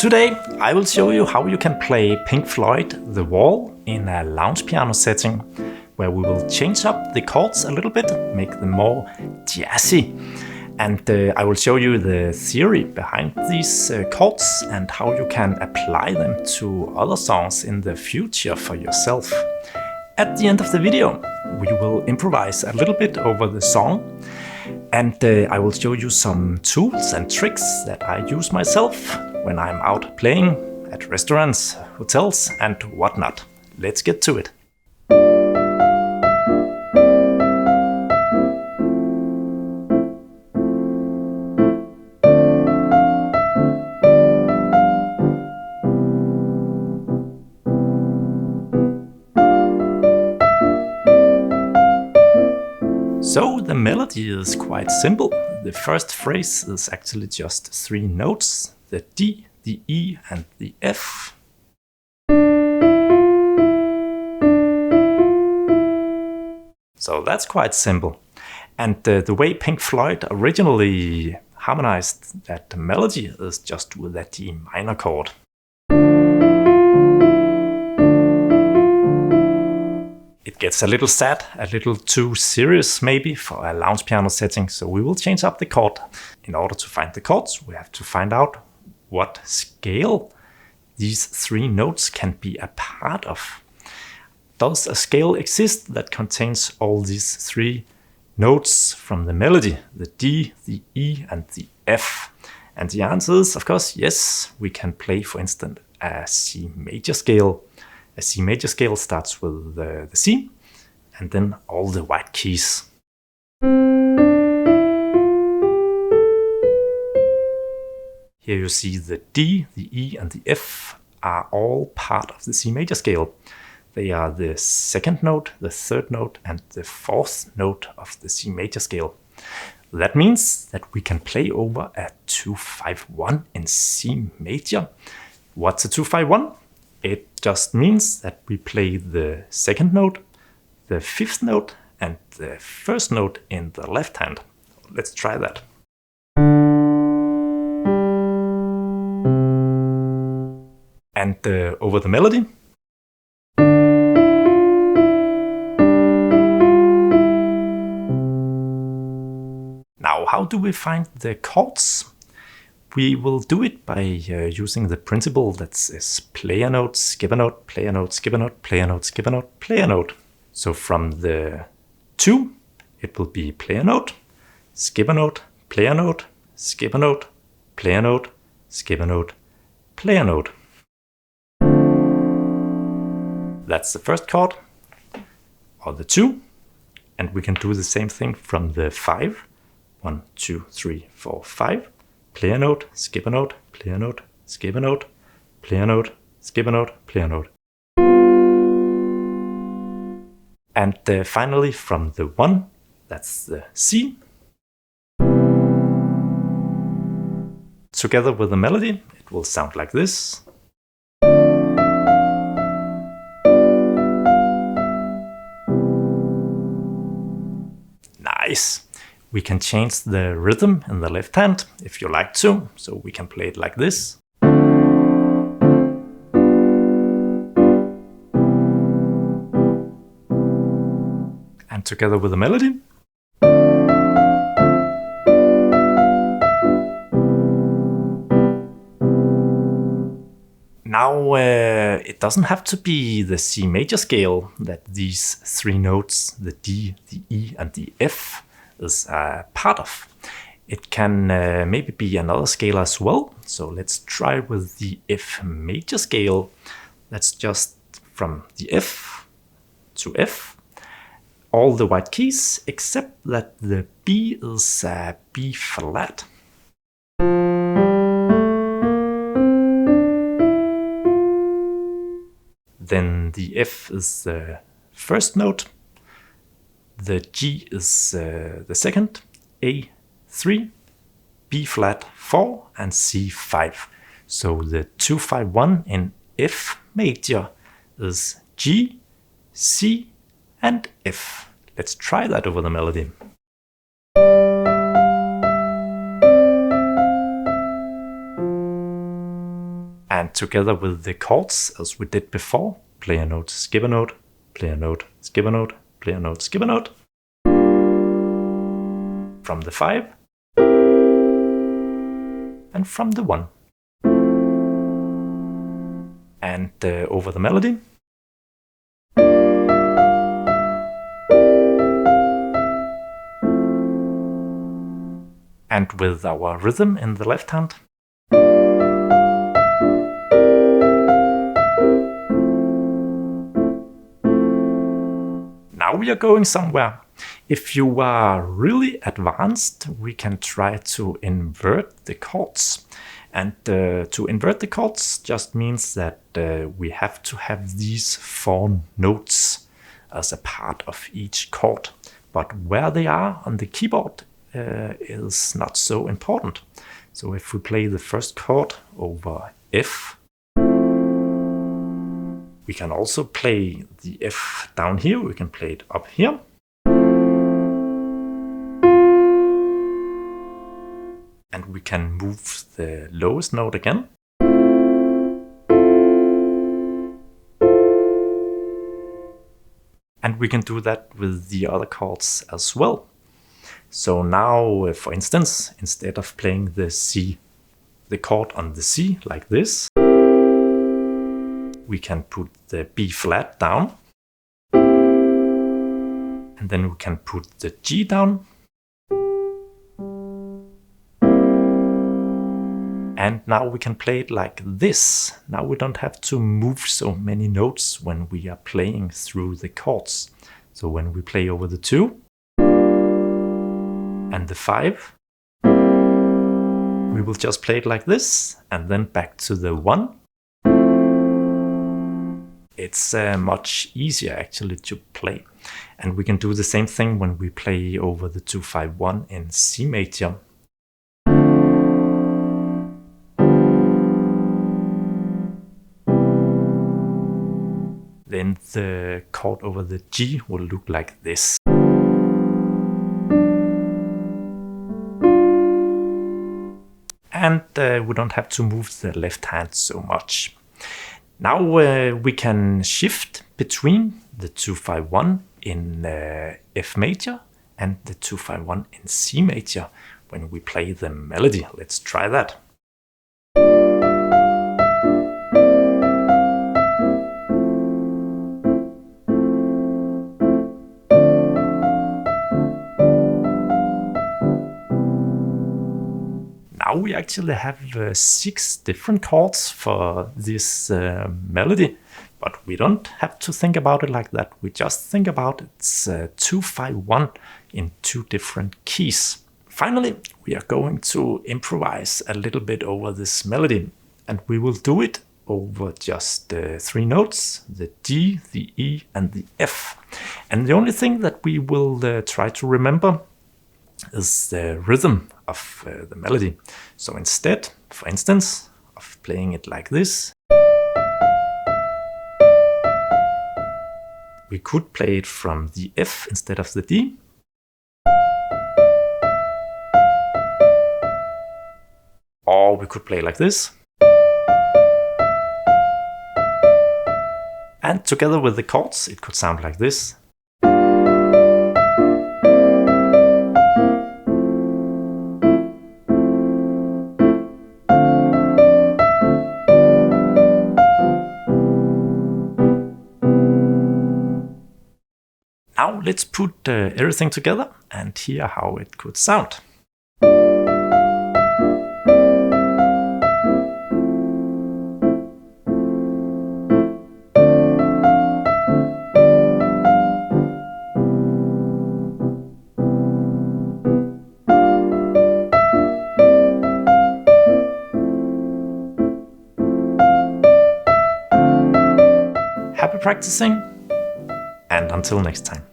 Today I will show you how you can play Pink Floyd The Wall in a lounge piano setting, where we will change up the chords a little bit, make them more jazzy. And I will show you the theory behind these chords and how you can apply them to other songs in the future for yourself. At the end of the video we will improvise a little bit over the song, and I will show you some tools and tricks that I use myself when I'm out playing at restaurants, hotels and whatnot. Let's get to it. So the melody is quite simple. The first phrase is actually just 3 notes, the D, the E and the F. So that's quite simple. And the way Pink Floyd originally harmonized that melody is just with that D minor chord. It gets a little sad, a little too serious maybe for a lounge piano setting, so we will change up the chord. In order to find the chords, we have to find out what scale these 3 notes can be a part of. Does a scale exist that contains all these 3 notes from the melody, the D, the E and the F? And the answer is, of course, yes. We can play, for instance, a C major scale. A C major scale starts with the C and then all the white keys. Here you see the D, the E and the F are all part of the C major scale. They are the 2nd note, the 3rd note and the 4th note of the C major scale. That means that we can play over a 2-5-1 in C major. What's a 2-5-1? It just means that we play the 2nd note, the 5th note and the 1st note in the left hand. Let's try that. And over the melody. Now, how do we find the chords? We will do it by using the principle that says play a note, skip a note, play a note, skip a note, play a note, skip a note, play a note. So from the 2, it will be play a note, skip a note, play a note, skip a note, play a note, skip a note, play a note. That's the first chord, or the 2. And we can do the same thing from the 5. 1, 2, 3, 4, 5. Play a note, skip a note, play a note, skip a note, play a note, skip a note, play a note. And finally from the 1, that's the C. Together with the melody, it will sound like this. Nice! We can change the rhythm in the left hand if you like to, so we can play it like this. And together with the melody. Now, it doesn't have to be the C major scale that these 3 notes, the D, the E and the F, is a part of. It can maybe be another scale as well. So let's try with the F major scale. That's just from the F to F. All the white keys except that the B is a B flat. Then the F is the 1st note. The G is the 2nd, A 3, B flat 4 and C 5. So the 2-5-1 in F major is G, C and F. Let's try that over the melody. And together with the chords, as we did before, play a note, skip a note, play a note, skip a note, play a note, skip a note. From the 5 and from the 1. And over the melody. And with our rhythm in the left hand. Now we are going somewhere. If you are really advanced, we can try to invert the chords. And to invert the chords just means that we have to have these 4 notes as a part of each chord. But where they are on the keyboard is not so important. So if we play the first chord over F, we can also play the F down here, we can play it up here. And we can move the lowest note again. And we can do that with the other chords as well. So now, for instance, instead of playing the C, the chord on the C like this, we can put the B flat down. And then we can put the G down. And now we can play it like this. Now we don't have to move so many notes when we are playing through the chords. So when we play over the 2 and the 5, we will just play it like this, and then back to the 1. It's much easier actually to play. And we can do the same thing when we play over the 2-5-1 in C major. Then the chord over the G will look like this. And we don't have to move the left hand so much. Now we can shift between the 2-5-1 in F major and the 2-5-1 in C major when we play the melody. Let's try that. Now we actually have 6 different chords for this melody, but we don't have to think about it like that. We just think about it's 2-5-1 in 2 different keys. Finally, we are going to improvise a little bit over this melody, and we will do it over just 3 notes, the D, the E and the F. And the only thing that we will try to remember is the rhythm of the melody. So instead, for instance, of playing it like this, we could play it from the F instead of the D. Or we could play like this. And together with the chords, it could sound like this. Now let's put everything together and hear how it could sound. Happy practicing, and until next time.